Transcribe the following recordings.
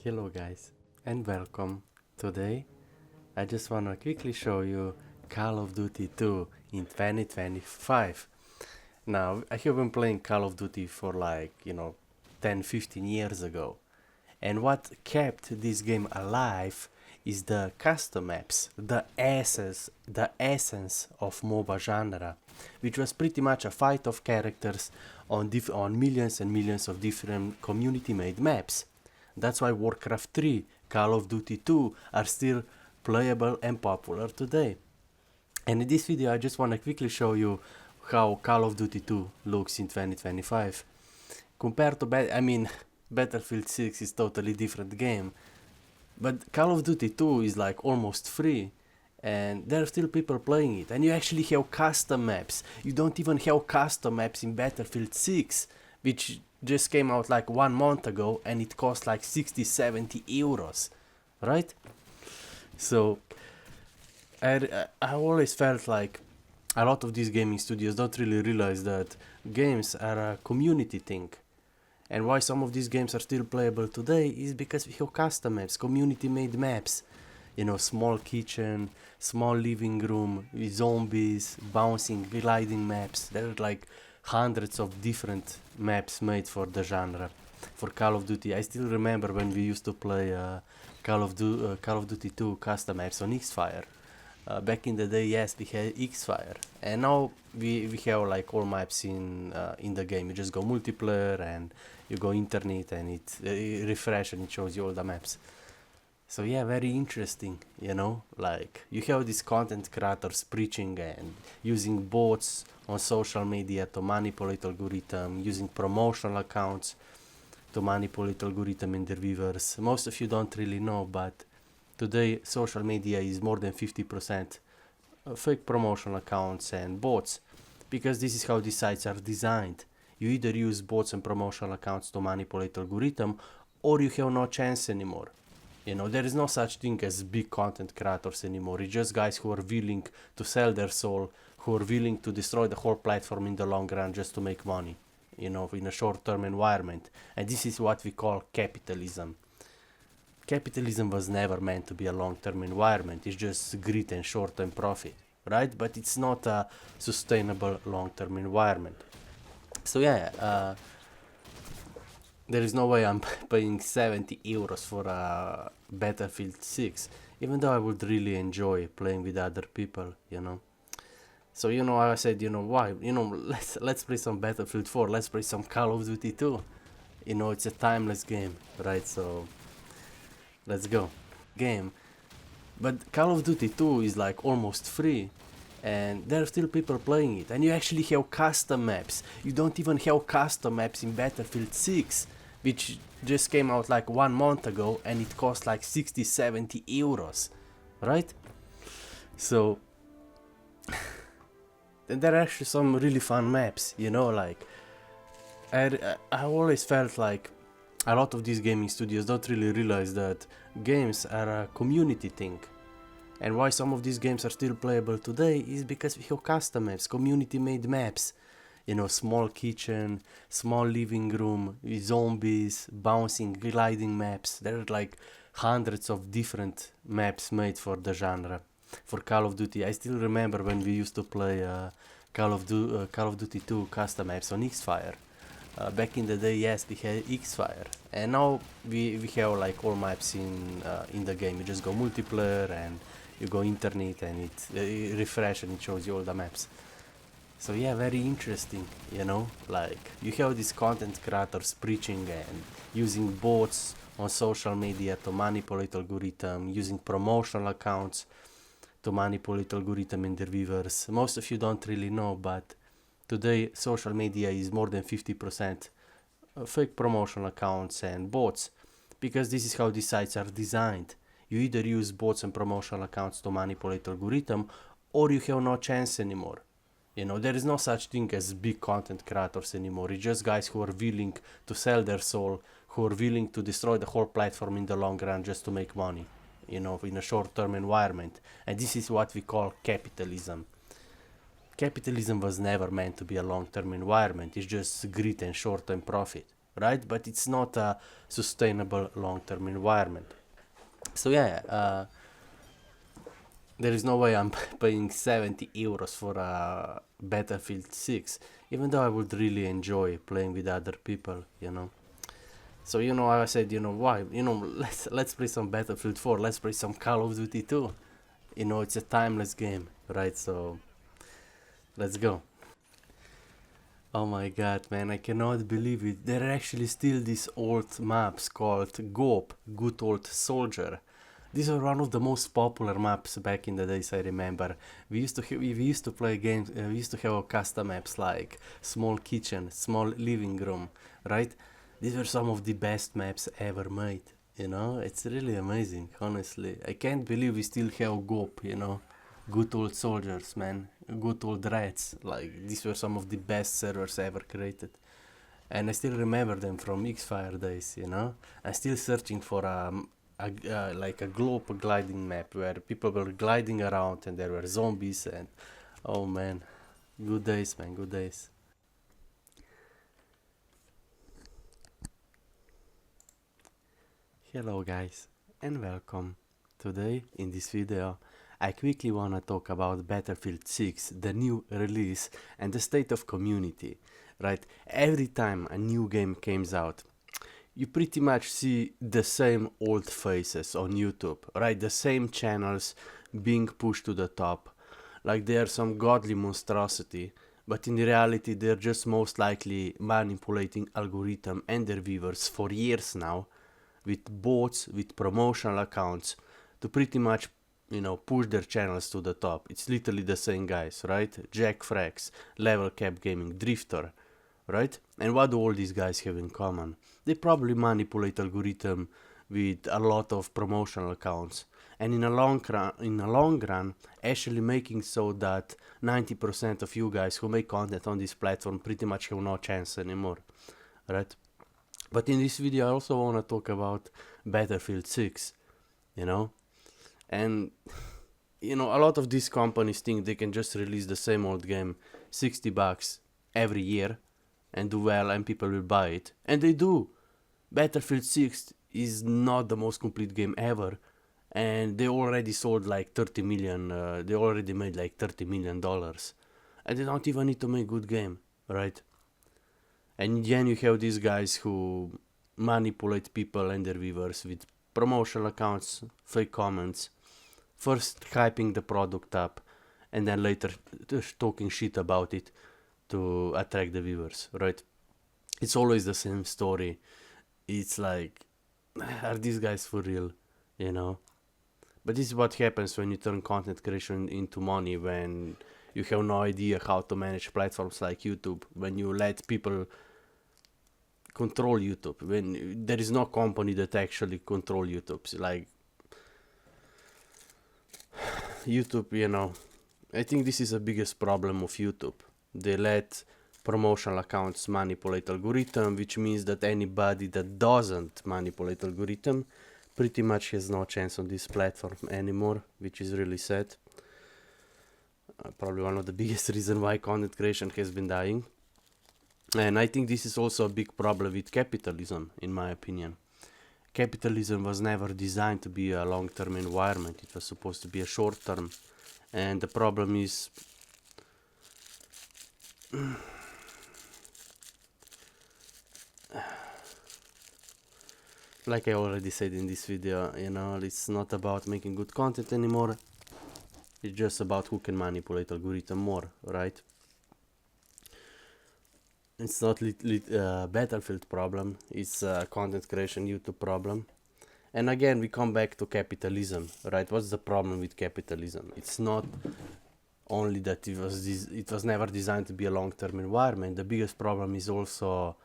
Hello guys and welcome. Today I just wanna quickly show you Call of Duty 2 in 2025. Now I have been playing Call of Duty for 10-15 years ago, and what kept this game alive is the custom maps, the essence of MOBA genre, which was pretty much a fight of characters on millions and millions of different community-made maps. That's why Warcraft 3, Call of Duty 2 are still playable and popular today. And in this video I just want to quickly show you how Call of Duty 2 looks in 2025. Compared to Battlefield 6 is totally different game, but Call of Duty 2 is like almost free, and there are still people playing it, and you actually have custom maps. You don't even have custom maps in Battlefield 6, which just came out like 1 month ago, and it cost like 60-70 euros, right? So I always felt like a lot of these gaming studios don't really realize that games are a community thing. And why some of these games are still playable today is because we have custom maps, community made maps. You know, small kitchen, small living room, with zombies, bouncing, gliding maps. There are like hundreds of different maps made for the genre. For Call of Duty, I still remember when we used to play Call of Duty 2 custom maps on Xfire. Back in the day, yes, we had Xfire, and now we have like all maps in the game. You just go multiplayer and you go internet, and it refresh and it shows you all the maps. So yeah, very interesting, you know, like you have these content creators preaching and using bots on social media to manipulate algorithm, using promotional accounts to manipulate algorithm and their viewers. Most of you don't really know, but today social media is more than 50% fake promotional accounts and bots, because this is how these sites are designed. You either use bots and promotional accounts to manipulate algorithm, or you have no chance anymore. You know, there is no such thing as big content creators anymore. It's just guys who are willing to sell their soul, who are willing to destroy the whole platform in the long run just to make money, you know, in a short-term environment. And this is what we call capitalism. Capitalism was never meant to be a long-term environment. It's just greed and short-term profit, right? But it's not a sustainable long-term environment. So yeah, there is no way I'm paying 70 euros for a Battlefield 6, even though I would really enjoy playing with other people, you know. So, you know, I said, you know, why? You know, let's play some Battlefield 4, let's play some Call of Duty 2. You know, it's a timeless game, right? So let's go. Game. But Call of Duty 2 is like almost free, and there are still people playing it, and you actually have custom maps. You don't even have custom maps in Battlefield 6, which just came out like 1 month ago, and it cost like 60-70 euros, right? So and there are actually some really fun maps, you know, like I always felt like a lot of these gaming studios don't really realize that games are a community thing. And why some of these games are still playable today is because we have custom maps, community made maps. You know, small kitchen, small living room, with zombies, bouncing, gliding maps. There are like hundreds of different maps made for the genre. For Call of Duty, I still remember when we used to play Call of Duty 2 custom maps on Xfire. Back in the day, yes, we had Xfire, and now we have like all maps in the game. You just go multiplayer and you go internet, and it refresh and it shows you all the maps. So yeah, very interesting, you know, like you have these content creators preaching and using bots on social media to manipulate algorithm, using promotional accounts to manipulate algorithm and their viewers. Most of you don't really know, but today social media is more than 50% fake promotional accounts and bots, because this is how these sites are designed. You either use bots and promotional accounts to manipulate algorithm, or you have no chance anymore. You know, there is no such thing as big content creators anymore. It's just guys who are willing to sell their soul, who are willing to destroy the whole platform in the long run just to make money, you know, in a short-term environment. And this is what we call capitalism. Capitalism was never meant to be a long-term environment. It's just greed and short-term profit, right? But it's not a sustainable long-term environment. So yeah, there is no way I'm paying 70 euros for a Battlefield 6, even though I would really enjoy playing with other people, you know. So you know, I said, you know, why? You know, let's play some Battlefield 4, let's play some Call of Duty 2. You know, it's a timeless game, right? So let's go. Oh my god, man, I cannot believe it. There are actually still these old maps called GOP, Good Old Soldier. These are one of the most popular maps back in the days, I remember. We used to play games, we used to have custom maps like Small Kitchen, Small Living Room, right? These were some of the best maps ever made, you know? It's really amazing, honestly. I can't believe we still have GOP, you know? Good old soldiers, man. Good old rats. Like, these were some of the best servers ever created. And I still remember them from X-Fire days, you know? I'm still searching for like a globe gliding map where people were gliding around and there were zombies and... Oh man. Good days, man. Good days. Hello guys and welcome. Today in this video I quickly wanna talk about Battlefield 6, the new release and the state of community. Right, every time a new game comes out, you pretty much see the same old faces on YouTube, right? The same channels being pushed to the top. Like they are some godly monstrosity, but in reality they're just most likely manipulating algorithm and their viewers for years now with bots, with promotional accounts to pretty much, you know, push their channels to the top. It's literally the same guys, right? Jack Frax, Level Cap Gaming, Drifter, right? And what do all these guys have in common? They probably manipulate algorithm with a lot of promotional accounts, and in a long run, actually making so that 90% of you guys who make content on this platform pretty much have no chance anymore, right? But in this video I also want to talk about Battlefield 6, you know? And, you know, a lot of these companies think they can just release the same old game, 60 bucks every year, and do well and people will buy it. And they do. Battlefield 6 is not the most complete game ever. And they already sold like 30 million, they already made like $30 million. And they don't even need to make good game, right? And then you have these guys who manipulate people and their viewers with promotional accounts, fake comments, first hyping the product up, and then later talking shit about it to attract the viewers, right? It's always the same story. It's like, are these guys for real, you know? But this is what happens when you turn content creation into money, when you have no idea how to manage platforms like YouTube, when you let people control YouTube, when there is no company that actually control YouTube. Like YouTube, you know, I think this is the biggest problem of YouTube. They let promotional accounts manipulate algorithm, which means that anybody that doesn't manipulate algorithm pretty much has no chance on this platform anymore, which is really sad. Probably one of the biggest reasons why content creation has been dying. And I think this is also a big problem with capitalism, in my opinion. Capitalism was never designed to be a long-term environment. It was supposed to be a short-term. And the problem is... like I already said in this video, you know, it's not about making good content anymore. It's just about who can manipulate algorithm more, right? It's not Battlefield problem, it's a content creation YouTube problem. And again, we come back to capitalism, right? What's the problem with capitalism? It's not only that it was never designed to be a long-term environment. The biggest problem is also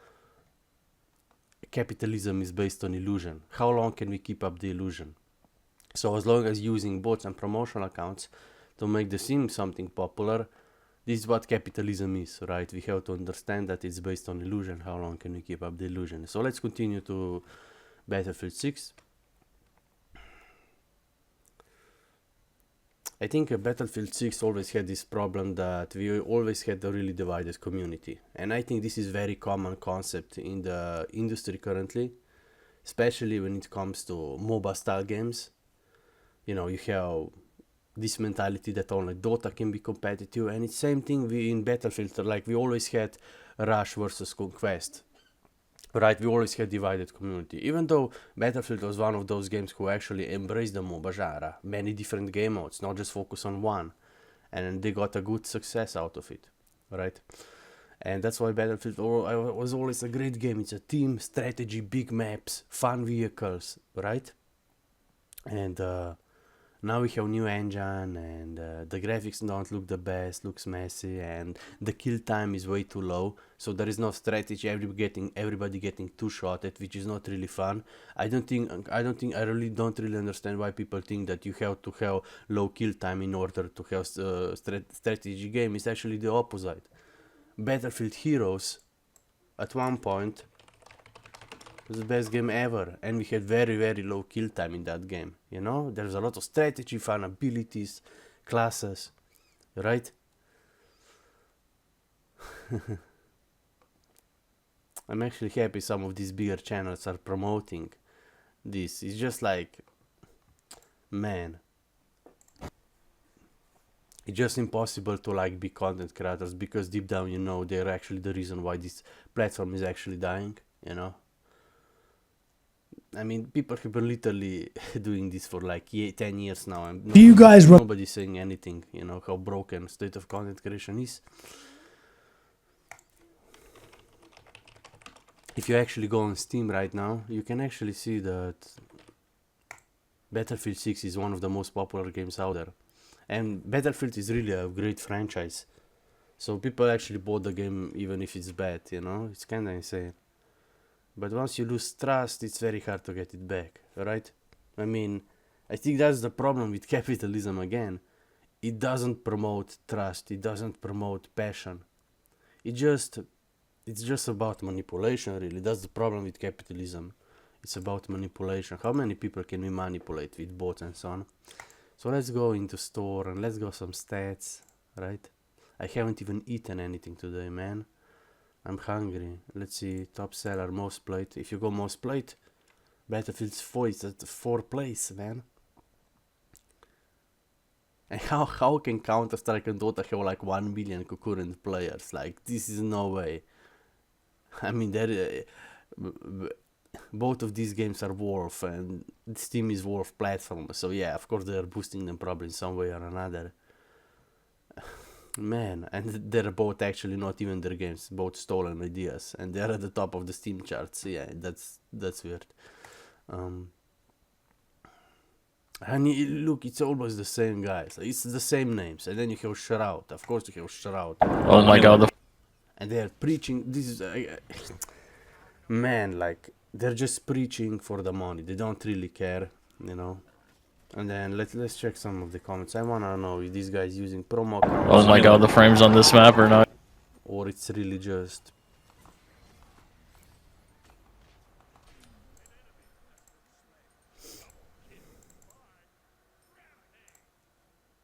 capitalism is based on illusion. How long can we keep up the illusion? So as long as using bots and promotional accounts to make the sim something popular, this is what capitalism is, right? We have to understand that it's based on illusion. How long can we keep up the illusion? So let's continue to Battlefield 6. I think Battlefield 6 always had this problem that we always had a really divided community. And I think this is very common concept in the industry currently, especially when it comes to MOBA style games. You know, you have this mentality that only Dota can be competitive, and it's same thing we in Battlefield, like we always had Rush versus Conquest. Right, we always had divided community. Even though Battlefield was one of those games who actually embraced the MOBA genre, many different game modes, not just focus on one, and they got a good success out of it, right? And that's why Battlefield was always a great game. It's a team strategy, big maps, fun vehicles, right? And now we have new engine, and the graphics don't look the best, looks messy, and the kill time is way too low, so there is no strategy. Everybody getting two-shotted, which is not really fun. I really don't really understand why people think that you have to have low kill time in order to have strategy game. It's actually the opposite. Battlefield Heroes at one point was the best game ever, and we had very, very low kill time in that game. You know, there's a lot of strategy, fun abilities, classes, right? I'm actually happy some of these bigger channels are promoting this. It's just like, man, it's just impossible to like be content creators, because deep down you know they're actually the reason why this platform is actually dying, you know. I mean, people have been literally doing this for like 10 years now, and nobody's saying anything, you know, how broken state of content creation is. If you actually go on Steam right now, you can actually see that Battlefield 6 is one of the most popular games out there. And Battlefield is really a great franchise. So people actually bought the game even if it's bad, you know? It's kinda insane. But once you lose trust, it's very hard to get it back, right? I mean, I think that's the problem with capitalism again. It doesn't promote trust, it doesn't promote passion. It's just about manipulation, really. That's the problem with capitalism. It's about manipulation. How many people can we manipulate with bots and so on? So let's go into store and let's go some stats, right? I haven't even eaten anything today, man. I'm hungry. Let's see, top seller, most played. If you go most played, Battlefield 4 is at the 4th place, man. And how can Counter-Strike and Dota have like 1 million concurrent players? Like, this is no way. I mean, both of these games are Wolf, and Steam is Wolf platform, so yeah, of course they are boosting them probably in some way or another. Man, and they're both actually not even their games, both stolen ideas, and they're at the top of the Steam charts. Yeah, that's weird. And look, it's always the same guys. It's the same names, and then you have Shroud. Of course, you have Shroud. Oh my god. And they're preaching. This is man, like they're just preaching for the money. They don't really care, you know. And then let's check some of the comments. I wanna know if this guy's using promo codes. Oh my god, the frames on this map are not. Or it's really just.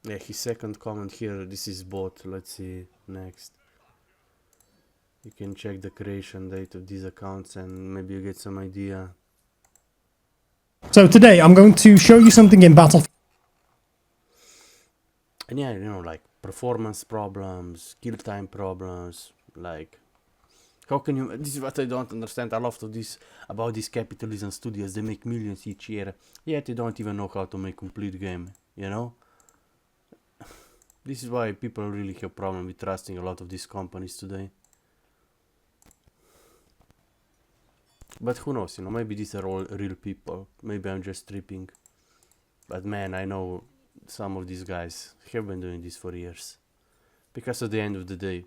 Yeah, his second comment here. This is bot. Let's see next. You can check the creation date of these accounts and maybe you get some idea. So today I'm going to show you something in Battlefield. And yeah, you know, like performance problems, kill time problems, like how can you, this is what I don't understand a lot of this about these capitalism studios. They make millions each year, yet they don't even know how to make complete game, you know? This is why people really have problem with trusting a lot of these companies today. But who knows, you know, maybe these are all real people. Maybe I'm just tripping. But man, I know some of these guys have been doing this for years. Because at the end of the day,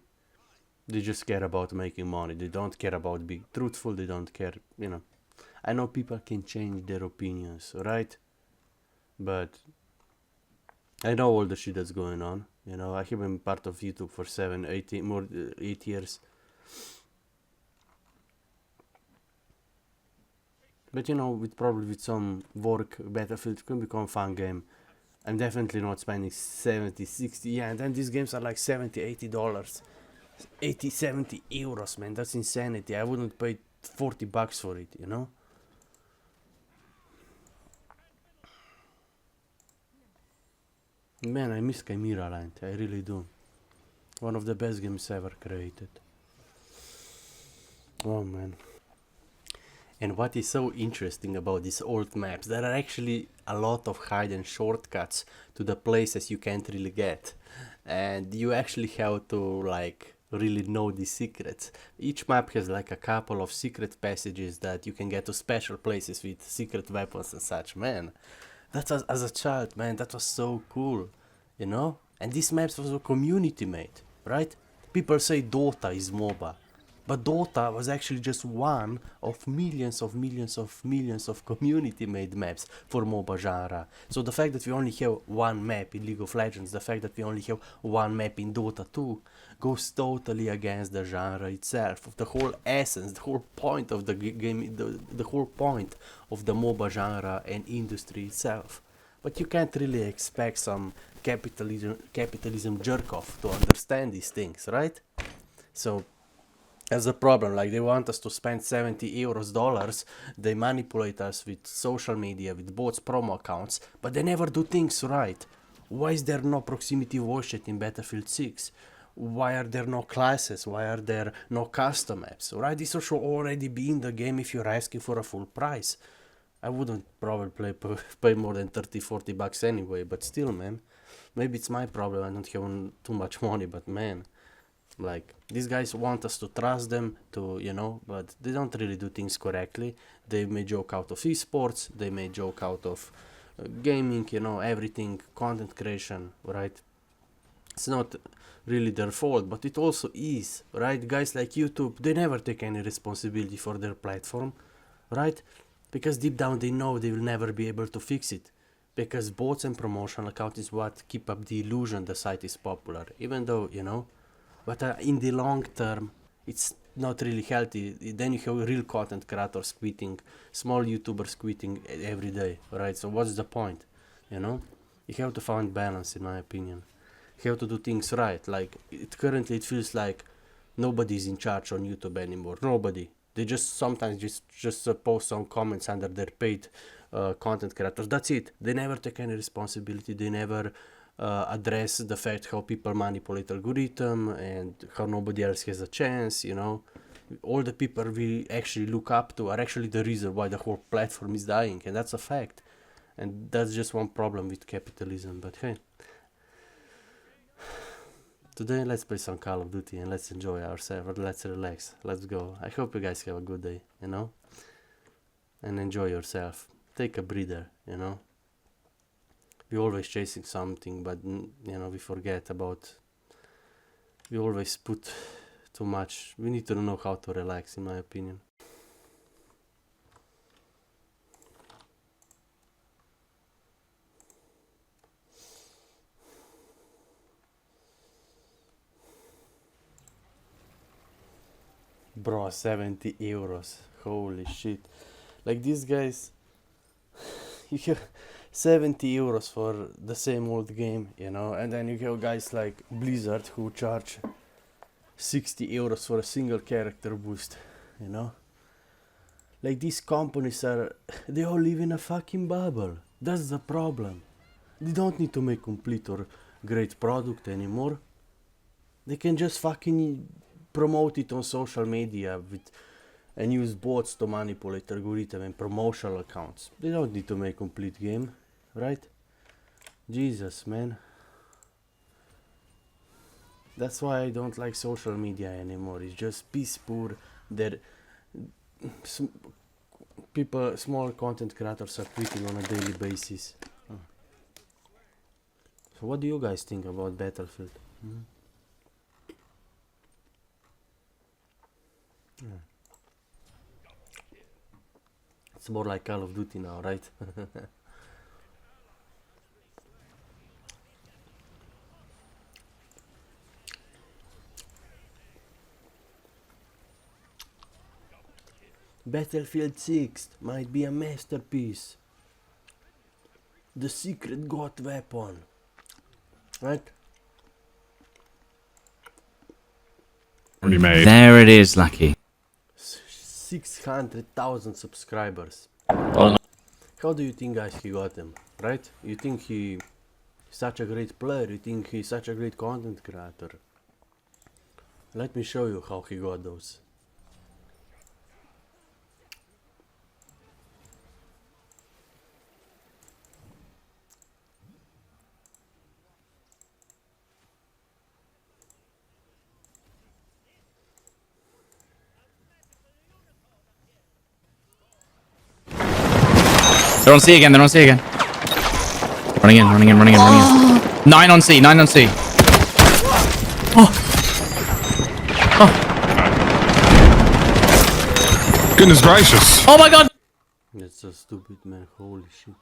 they just care about making money. They don't care about being truthful. They don't care, you know. I know people can change their opinions, right? But I know all the shit that's going on. You know, I have been part of YouTube for 8 years. But you know, probably with some work, Battlefield can become a fun game. I'm definitely not spending 70, 60, yeah, and then these games are like 70, 80 dollars. 80, 70 euros, man, that's insanity. I wouldn't pay 40 bucks for it, you know? Man, I miss Chimera Land, I really do. One of the best games ever created. Oh man. And what is so interesting about these old maps, there are actually a lot of hidden shortcuts to the places you can't really get. And you actually have to like really know the secrets. Each map has like a couple of secret passages that you can get to special places with secret weapons and such. Man, that was, as a child, man, that was so cool, you know? And these maps was a community made, right? People say Dota is MOBA, but Dota was actually just one of millions of community made maps for MOBA genre. So the fact that we only have one map in League of Legends, the fact that we only have one map in Dota 2 goes totally against the genre itself, of the whole essence, the whole point of the game, the whole point of the MOBA genre and industry itself. But you can't really expect some capitalism jerk-off to understand these things, right? So that's the problem, like they want us to spend 70 euros dollars, they manipulate us with social media, with bots, promo accounts, but they never do things right. Why is there no proximity voice chat in Battlefield 6? Why are there no classes? Why are there no custom maps? Right, this should already be in the game if you're asking for a full price. I wouldn't probably pay more than 30, 40 bucks anyway, but still, man. Maybe it's my problem, I don't have too much money, but man. Like, these guys want us to trust them, to, you know, but they don't really do things correctly. They may joke out of esports, they may joke out of gaming, you know, everything, content creation, right? It's not really their fault, but it also is, right? Guys like YouTube, they never take any responsibility for their platform, right? Because deep down they know they will never be able to fix it. Because bots and promotional accounts is what keep up the illusion the site is popular, even though, you know, but in the long term, it's not really healthy. Then you have real content creators quitting, small YouTubers quitting every day, right? So what's the point, you know? You have to find balance, in my opinion. You have to do things right. Like, currently it feels like nobody's in charge on YouTube anymore. Nobody. They just sometimes just post some comments under their paid content creators. That's it. They never take any responsibility. They never address the fact how people manipulate algorithm and how nobody else has a chance, you know. All the people we actually look up to are actually the reason why the whole platform is dying, and that's a fact. And that's just one problem with capitalism, but hey. Today let's play some Call of Duty and let's enjoy ourselves, let's relax, let's go. I hope you guys have a good day, you know. And enjoy yourself. Take a breather, you know. We're always chasing something, but you know, we forget about, we always put too much. We need to know how to relax, in my opinion. Bro, 70 euros, holy shit. Like these guys, you have 70 euros for the same old game, you know, and then you have guys like Blizzard who charge 60 euros for a single character boost, you know. Like these companies are, they all live in a fucking bubble. That's the problem. They don't need to make complete or great product anymore. They can just fucking promote it on social media and use bots to manipulate algorithm and promotional accounts. They don't need to make complete game, right? Jesus, man. That's why I don't like social media anymore. It's just piss poor. People, small content creators are quitting on a daily basis. So what do you guys think about Battlefield? Yeah. It's more like Call of Duty now, right? Battlefield 6 might be a masterpiece. the secret god weapon. Right? Already made. There it is, Lucky. 600,000 subscribers. Oh, no. How do you think, guys, he got them? Right? You think he's such a great player? You think he's such a great content creator? Let me show you how he got those. They're on C again, they're on C again. Running in, running in, running in, running in. 9 on C, 9 on C. Goodness gracious. Oh my god! That's so stupid, man. Holy shit.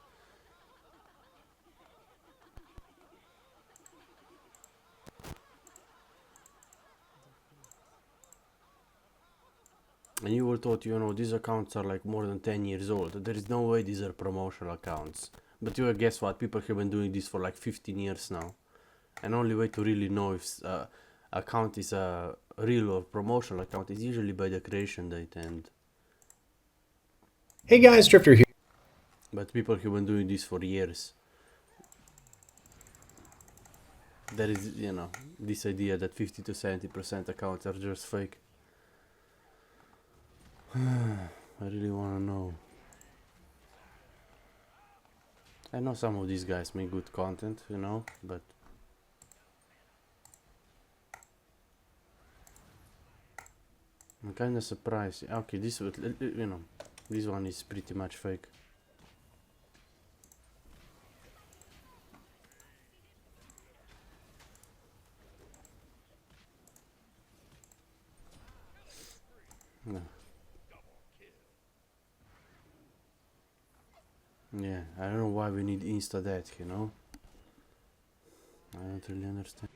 And you were taught, you know, these accounts are like more than 10 years old. There is no way these are promotional accounts. But you guess what? People have been doing this for like 15 years now. And only way to really know if account is a real or promotional account is usually by the creation date. And Hey guys, Drifter here. but people have been doing this for years. There is, you know, this idea that 50 to 70% accounts are just fake. I really want to know. I know some of these guys make good content, you know, but I'm kind of surprised. Okay, this would, you know, this one is pretty much fake. No. Yeah, I don't know why we need insta death, you know. I don't really understand.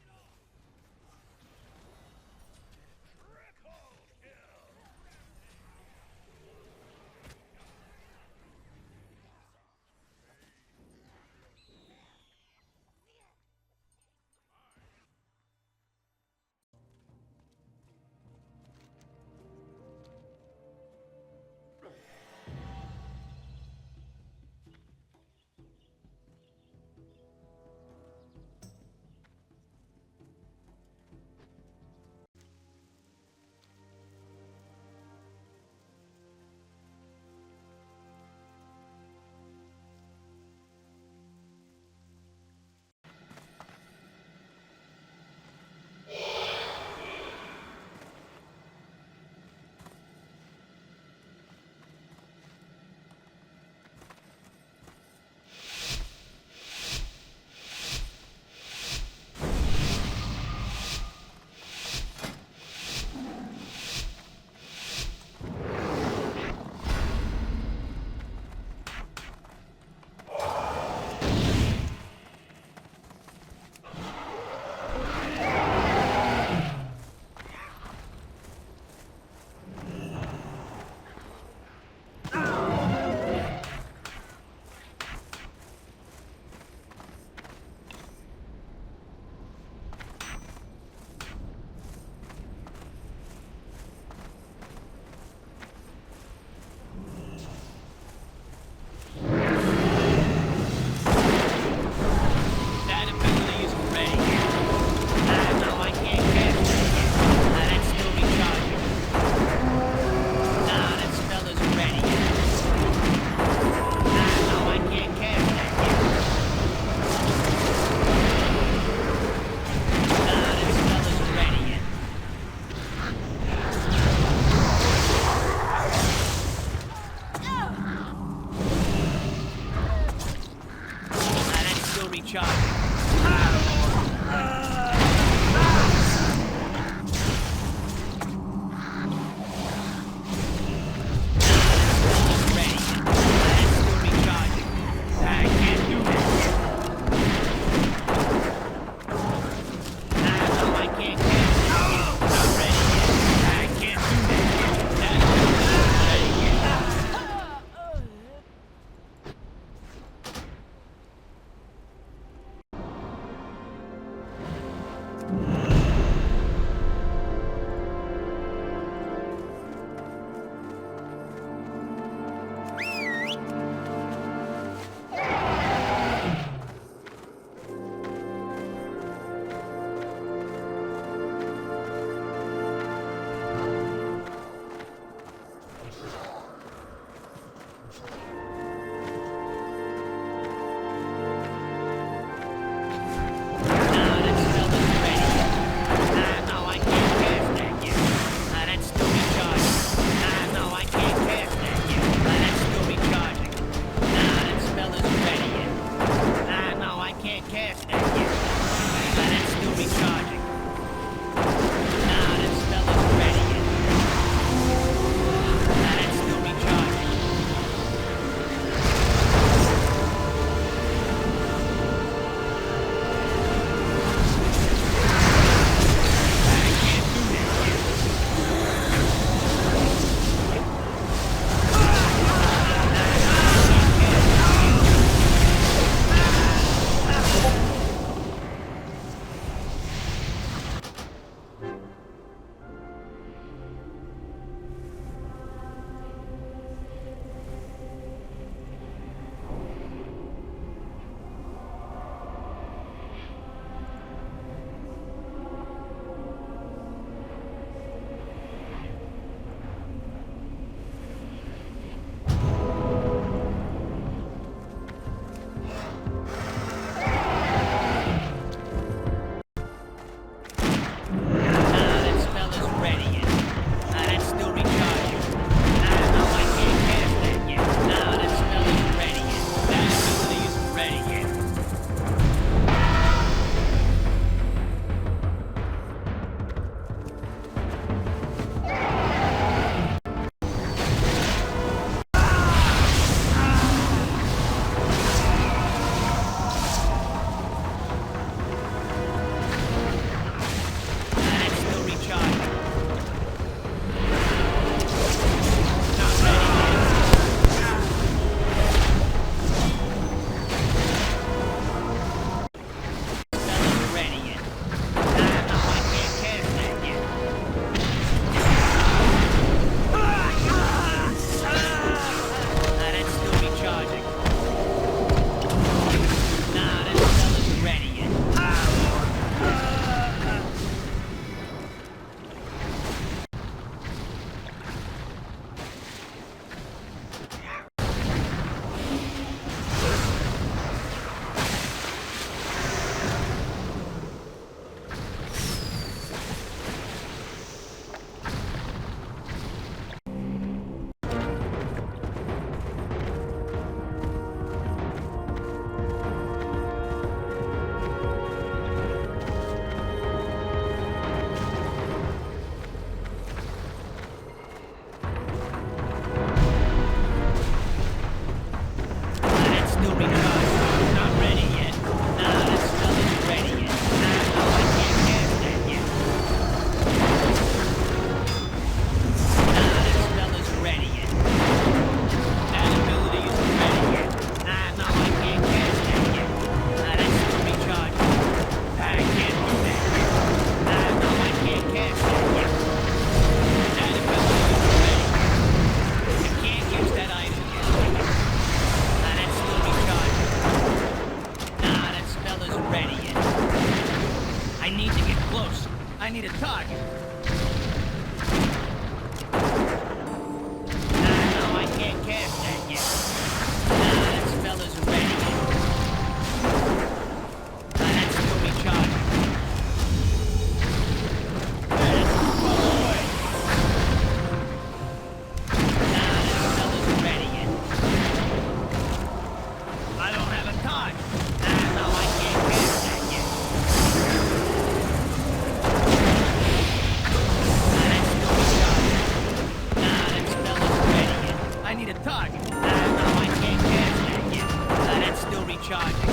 recharging.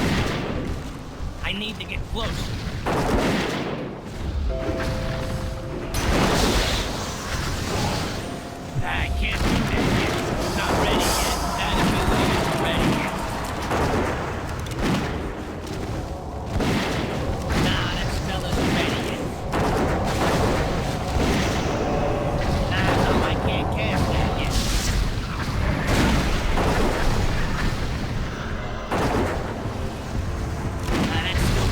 I need to get close. I can't do that yet. Not ready yet. That ability isn't ready yet. Nah, that spell isn't ready yet. Nah, no, I can't cast that yet. Nah, that's still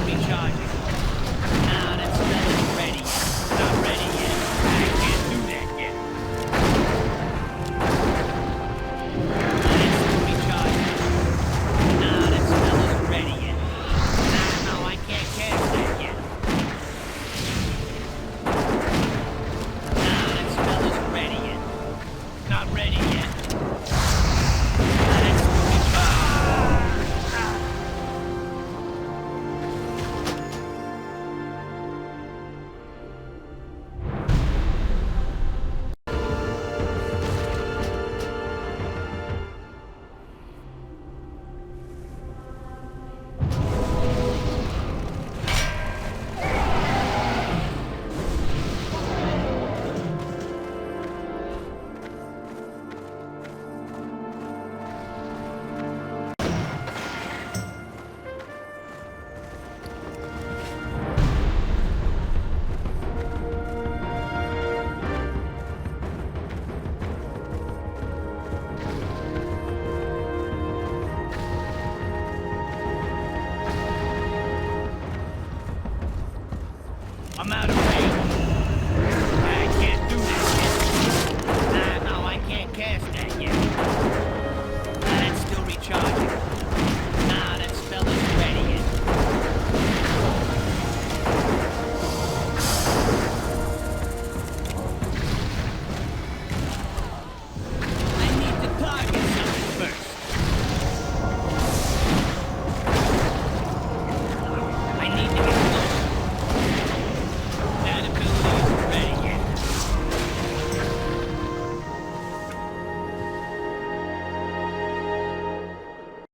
be charging. Nah, that spell isn't ready. Not ready yet. Nah, no, I can't cast that yet. I'm out of